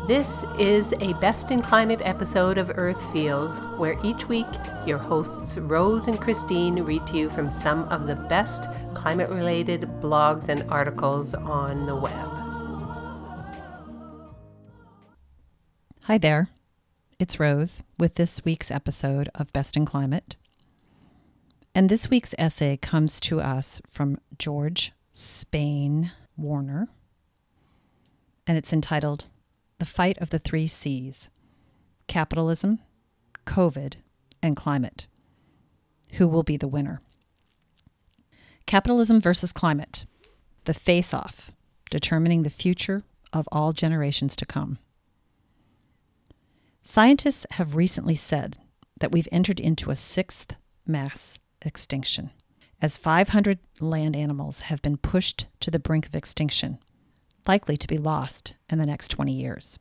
This is a Best in Climate episode of Earth Feels, where each week your hosts Rose and Christine read to you from some of the best climate-related blogs and articles on the web. Hi there, it's Rose with this week's episode of Best in Climate. And this week's essay comes to us from George Spain Warner, and it's entitled The Fight of the Three C's: Capitalism, COVID, and Climate. Who will be the winner? Capitalism versus climate. The face-off, determining the future of all generations to come. Scientists have recently said that we've entered into a sixth mass extinction, as 500 land animals have been pushed to the brink of extinction, likely to be lost in the next 20 years.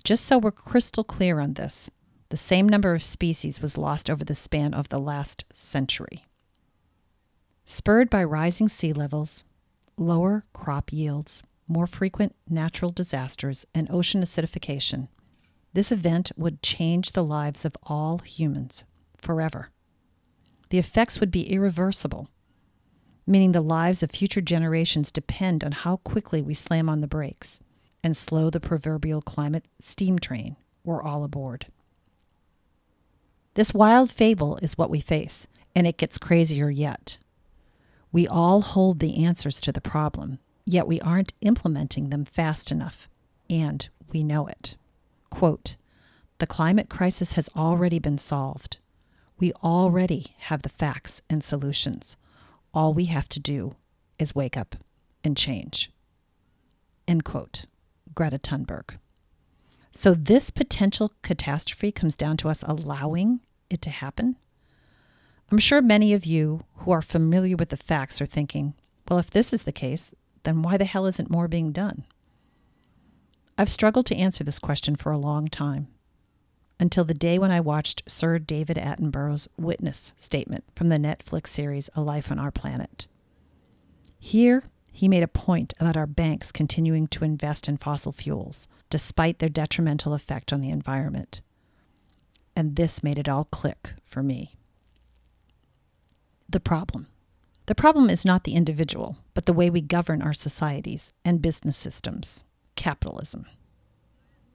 Just so we're crystal clear on this, the same number of species was lost over the span of the last century. Spurred by rising sea levels, lower crop yields, more frequent natural disasters, and ocean acidification, this event would change the lives of all humans forever. The effects would be irreversible, meaning the lives of future generations depend on how quickly we slam on the brakes and slow the proverbial climate steam train we're all aboard. This wild fable is what we face, and it gets crazier yet. We all hold the answers to the problem, yet we aren't implementing them fast enough, and we know it. Quote, "The climate crisis has already been solved. We already have the facts and solutions. All we have to do is wake up and change." End quote. Greta Thunberg. So this potential catastrophe comes down to us allowing it to happen? I'm sure many of you who are familiar with the facts are thinking, well, if this is the case, then why the hell isn't more being done? I've struggled to answer this question for a long time, until the day when I watched Sir David Attenborough's witness statement from the Netflix series A Life on Our Planet. Here, he made a point about our banks continuing to invest in fossil fuels, despite their detrimental effect on the environment. And this made it all click for me. The problem. The problem is not the individual, but the way we govern our societies and business systems. Capitalism.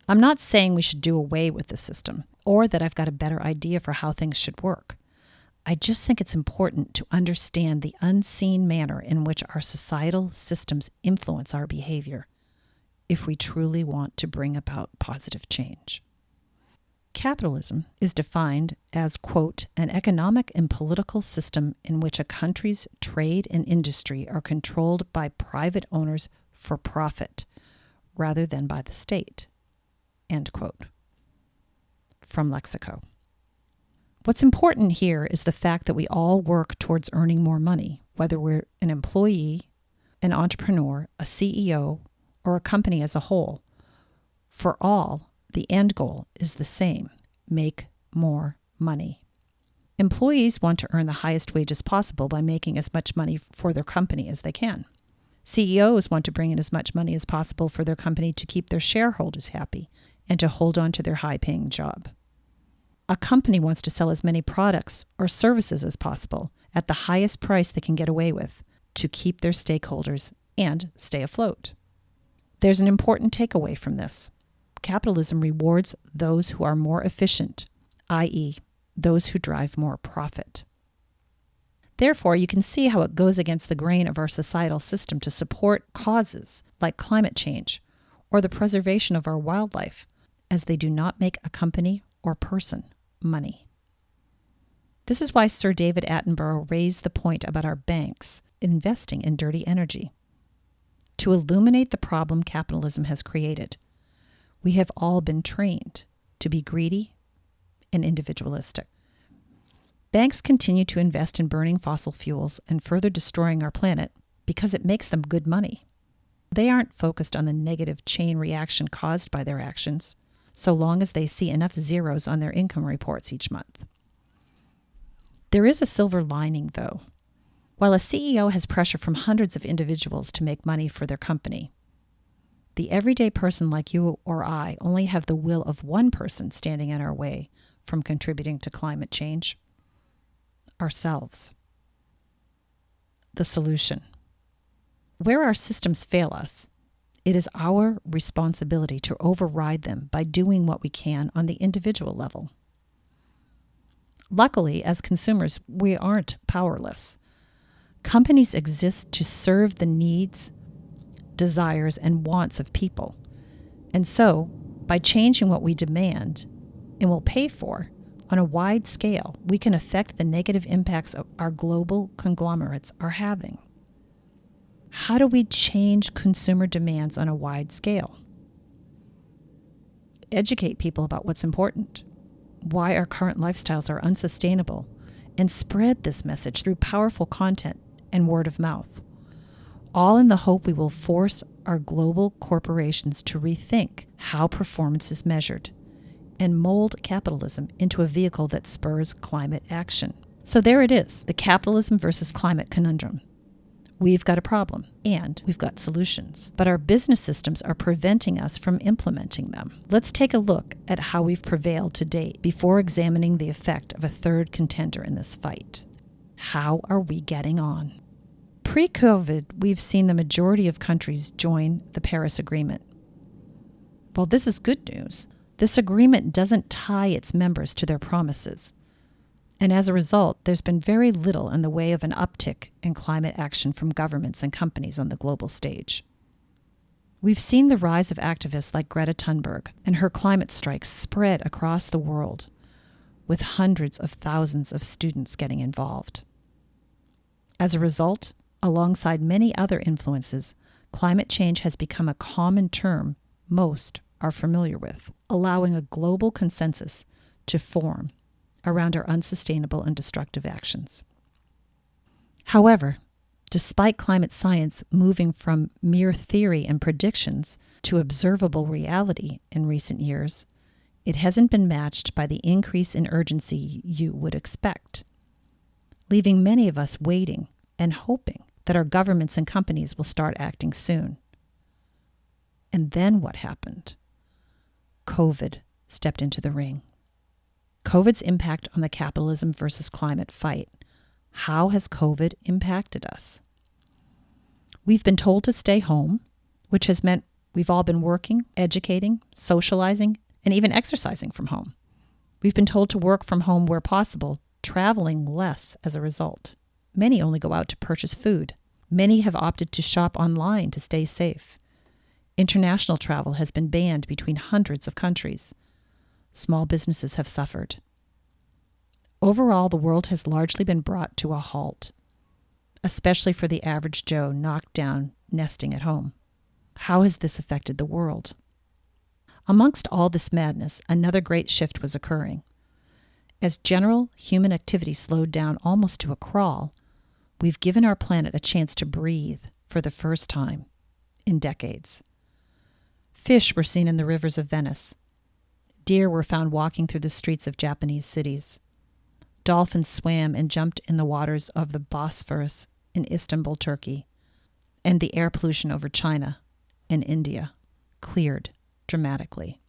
I'm not saying we should do away with the system, or that I've got a better idea for how things should work. I just think it's important to understand the unseen manner in which our societal systems influence our behavior, if we truly want to bring about positive change. Capitalism is defined as, quote, "an economic and political system in which a country's trade and industry are controlled by private owners for profit, rather than by the state," end quote. From Lexico. What's important here is the fact that we all work towards earning more money, whether we're an employee, an entrepreneur, a CEO, or a company as a whole. For all, the end goal is the same: make more money. Employees want to earn the highest wages possible by making as much money for their company as they can. CEOs want to bring in as much money as possible for their company to keep their shareholders happy and to hold on to their high-paying job. A company wants to sell as many products or services as possible at the highest price they can get away with to keep their stakeholders and stay afloat. There's an important takeaway from this. Capitalism rewards those who are more efficient, i.e., those who drive more profit. Therefore, you can see how it goes against the grain of our societal system to support causes like climate change or the preservation of our wildlife, as they do not make a company or person money. This is why Sir David Attenborough raised the point about our banks investing in dirty energy. To illuminate the problem capitalism has created, we have all been trained to be greedy and individualistic. Banks continue to invest in burning fossil fuels and further destroying our planet because it makes them good money. They aren't focused on the negative chain reaction caused by their actions, so long as they see enough zeros on their income reports each month. There is a silver lining, though. While a CEO has pressure from hundreds of individuals to make money for their company, The everyday person like you or I only have the will of one person standing in our way from contributing to climate change: ourselves. The solution. Where our systems fail us, it is our responsibility to override them by doing what we can on the individual level. Luckily, as consumers, we aren't powerless. Companies exist to serve the needs, desires, and wants of people. And so, by changing what we demand and will pay for on a wide scale, we can affect the negative impacts our global conglomerates are having. How do we change consumer demands on a wide scale? Educate people about what's important, why our current lifestyles are unsustainable, and spread this message through powerful content and word of mouth, all in the hope we will force our global corporations to rethink how performance is measured and mold capitalism into a vehicle that spurs climate action. So there it is, the capitalism versus climate conundrum. We've got a problem, and we've got solutions, but our business systems are preventing us from implementing them. Let's take a look at how we've prevailed to date before examining the effect of a third contender in this fight. How are we getting on? Pre-COVID, we've seen the majority of countries join the Paris Agreement. Well, this is good news. This agreement doesn't tie its members to their promises. And as a result, there's been very little in the way of an uptick in climate action from governments and companies on the global stage. We've seen the rise of activists like Greta Thunberg and her climate strikes spread across the world, with hundreds of thousands of students getting involved. As a result, alongside many other influences, climate change has become a common term most are familiar with, allowing a global consensus to form around our unsustainable and destructive actions. However, despite climate science moving from mere theory and predictions to observable reality in recent years, it hasn't been matched by the increase in urgency you would expect, leaving many of us waiting and hoping that our governments and companies will start acting soon. And then what happened? COVID stepped into the ring. COVID's impact on the capitalism versus climate fight. How has COVID impacted us? We've been told to stay home, which has meant we've all been working, educating, socializing, and even exercising from home. We've been told to work from home where possible, traveling less as a result. Many only go out to purchase food. Many have opted to shop online to stay safe. International travel has been banned between hundreds of countries. Small businesses have suffered. Overall, the world has largely been brought to a halt, especially for the average Joe knocked down nesting at home. How has this affected the world? Amongst all this madness, another great shift was occurring. As general human activity slowed down almost to a crawl, we've given our planet a chance to breathe for the first time in decades. Fish were seen in the rivers of Venice. Deer were found walking through the streets of Japanese cities. Dolphins swam and jumped in the waters of the Bosphorus in Istanbul, Turkey. And the air pollution over China and India cleared dramatically,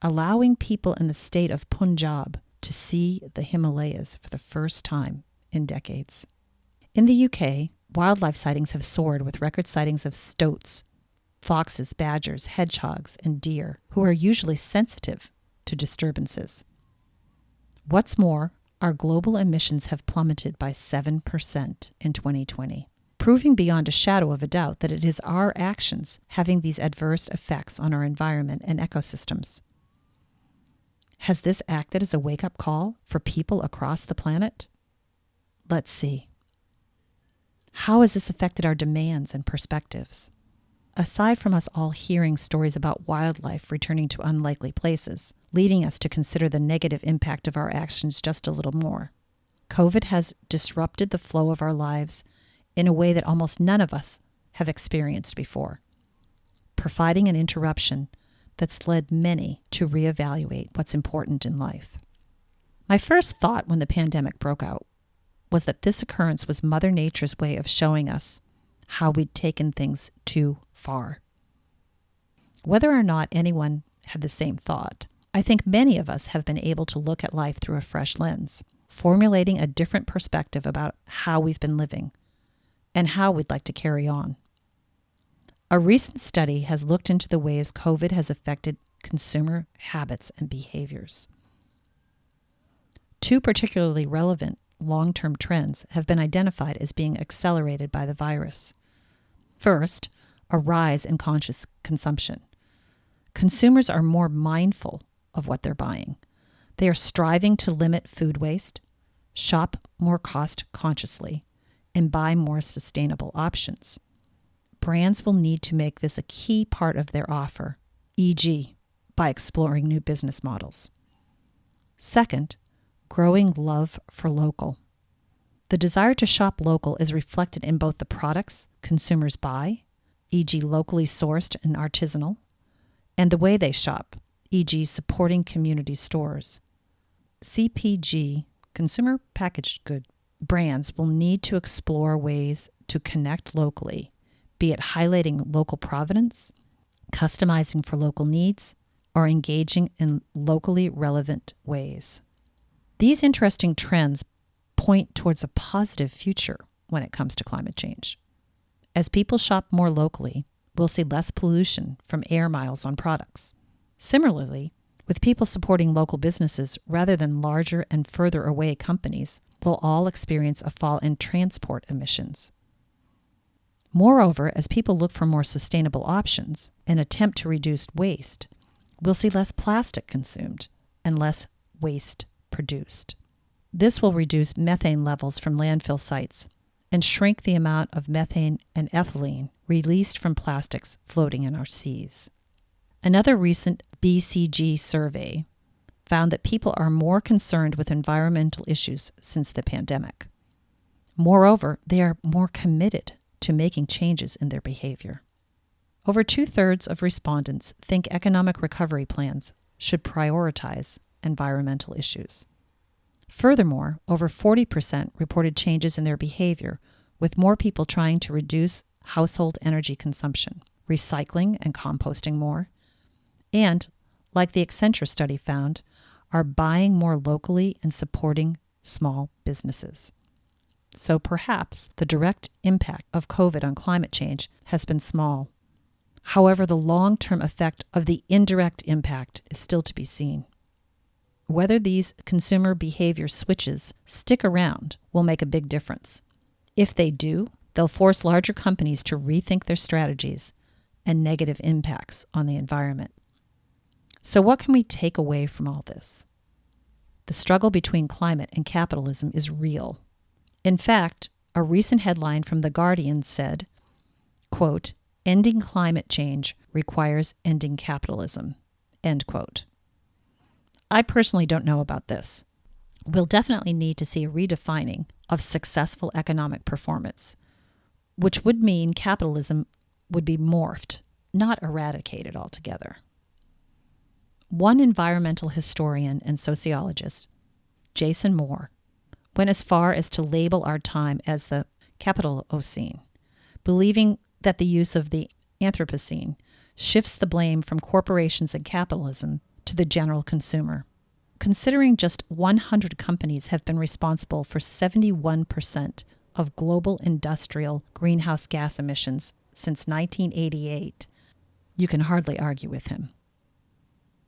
allowing people in the state of Punjab to see the Himalayas for the first time in decades. In the UK, wildlife sightings have soared with record sightings of stoats, foxes, badgers, hedgehogs, and deer, who are usually sensitive to disturbances. What's more, our global emissions have plummeted by 7% in 2020, proving beyond a shadow of a doubt that it is our actions having these adverse effects on our environment and ecosystems. Has this acted as a wake-up call for people across the planet? Let's see. How has this affected our demands and perspectives? Aside from us all hearing stories about wildlife returning to unlikely places, leading us to consider the negative impact of our actions just a little more, COVID has disrupted the flow of our lives in a way that almost none of us have experienced before, providing an interruption that's led many to reevaluate what's important in life. My first thought when the pandemic broke out was that this occurrence was Mother Nature's way of showing us how we'd taken things too far. Whether or not anyone had the same thought, I think many of us have been able to look at life through a fresh lens, formulating a different perspective about how we've been living and how we'd like to carry on. A recent study has looked into the ways COVID has affected consumer habits and behaviors. Two particularly relevant long-term trends have been identified as being accelerated by the virus. First, a rise in conscious consumption. Consumers are more mindful of what they're buying. They are striving to limit food waste, shop more cost-consciously, and buy more sustainable options. Brands will need to make this a key part of their offer, e.g., by exploring new business models. Second, growing love for local. The desire to shop local is reflected in both the products consumers buy, e.g., locally sourced and artisanal, and the way they shop, e.g., supporting community stores. CPG, consumer packaged good, brands will need to explore ways to connect locally, be it highlighting local provenance, customizing for local needs, or engaging in locally relevant ways. These interesting trends point towards a positive future when it comes to climate change. As people shop more locally, we'll see less pollution from air miles on products. Similarly, with people supporting local businesses rather than larger and further away companies, we'll all experience a fall in transport emissions. Moreover, as people look for more sustainable options and attempt to reduce waste, we'll see less plastic consumed and less waste produced. This will reduce methane levels from landfill sites and shrink the amount of methane and ethylene released from plastics floating in our seas. Another recent BCG survey found that people are more concerned with environmental issues since the pandemic. Moreover, they are more committed to making changes in their behavior. Over 2/3 of respondents think economic recovery plans should prioritize environmental issues. Furthermore, over 40% reported changes in their behavior, with more people trying to reduce household energy consumption, recycling and composting more, and, like the Accenture study found, are buying more locally and supporting small businesses. So perhaps the direct impact of COVID on climate change has been small. However, the long-term effect of the indirect impact is still to be seen. Whether these consumer behavior switches stick around will make a big difference. If they do, they'll force larger companies to rethink their strategies and negative impacts on the environment. So what can we take away from all this? The struggle between climate and capitalism is real. In fact, a recent headline from The Guardian said, quote, "Ending climate change requires ending capitalism," end quote. I personally don't know about this. We'll definitely need to see a redefining of successful economic performance, which would mean capitalism would be morphed, not eradicated altogether. One environmental historian and sociologist, Jason Moore, went as far as to label our time as the Capitalocene, believing that the use of the Anthropocene shifts the blame from corporations and capitalism to the general consumer. Considering just 100 companies have been responsible for 71% of global industrial greenhouse gas emissions since 1988, you can hardly argue with him.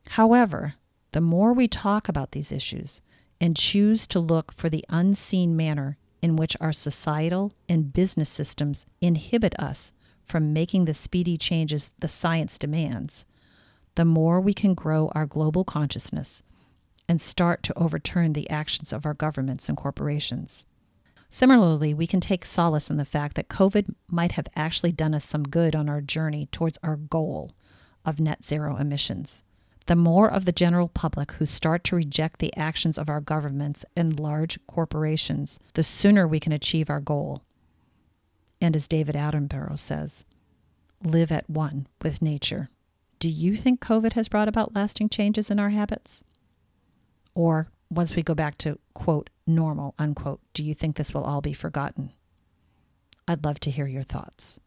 However, the more we talk about these issues and choose to look for the unseen manner in which our societal and business systems inhibit us from making the speedy changes the science demands, the more we can grow our global consciousness and start to overturn the actions of our governments and corporations. Similarly, we can take solace in the fact that COVID might have actually done us some good on our journey towards our goal of net zero emissions. The more of the general public who start to reject the actions of our governments and large corporations, the sooner we can achieve our goal. And as David Attenborough says, live at one with nature. Do you think COVID has brought about lasting changes in our habits? Or once we go back to, quote, normal, unquote, do you think this will all be forgotten? I'd love to hear your thoughts.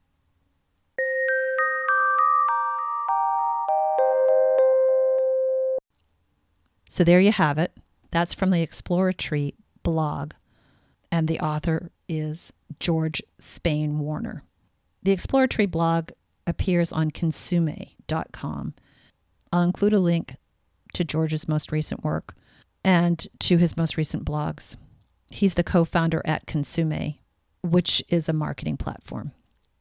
So there you have it. That's from the Exploratree.blog, and the author is George Spain Warner. The Exploratree blog appears on consume.com. I'll include a link to George's most recent work and to his most recent blogs. He's the co-founder at Consume, which is a marketing platform.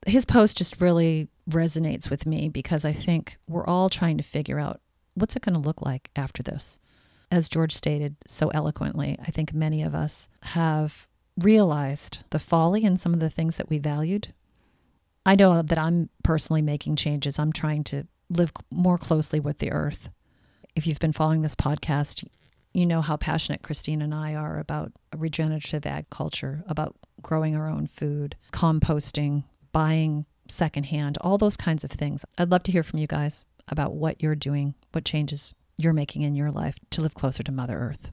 His post just really resonates with me because I think we're all trying to figure out what's it going to look like after this. As George stated so eloquently, I think many of us have realized the folly in some of the things that we valued. I know that I'm personally making changes. I'm trying to live more closely with the earth. If you've been following this podcast, you know how passionate Christine and I are about regenerative agriculture, about growing our own food, composting, buying secondhand, all those kinds of things. I'd love to hear from you guys about what you're doing, what changes you're making in your life to live closer to Mother Earth.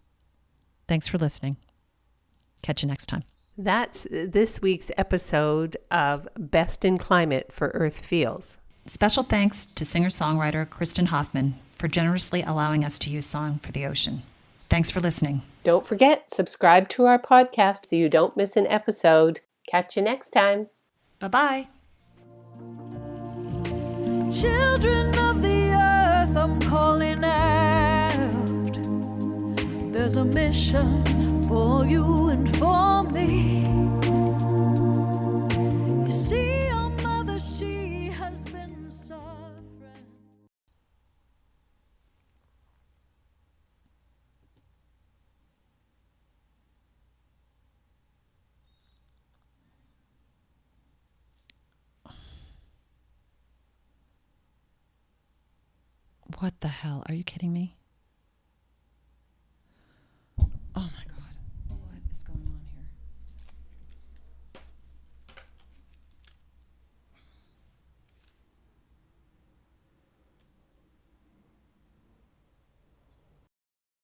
Thanks for listening. Catch you next time. That's this week's episode of Best in Climate for Earth Feels. Special thanks to singer-songwriter Kristen Hoffman for generously allowing us to use Song for the Ocean. Thanks for listening. Don't forget, subscribe to our podcast so you don't miss an episode. Catch you next time. Bye-bye. Children of the earth, I'm calling out. There's a mission for you and for me. You see, your mother, she has been suffering. What the hell? Are you kidding me?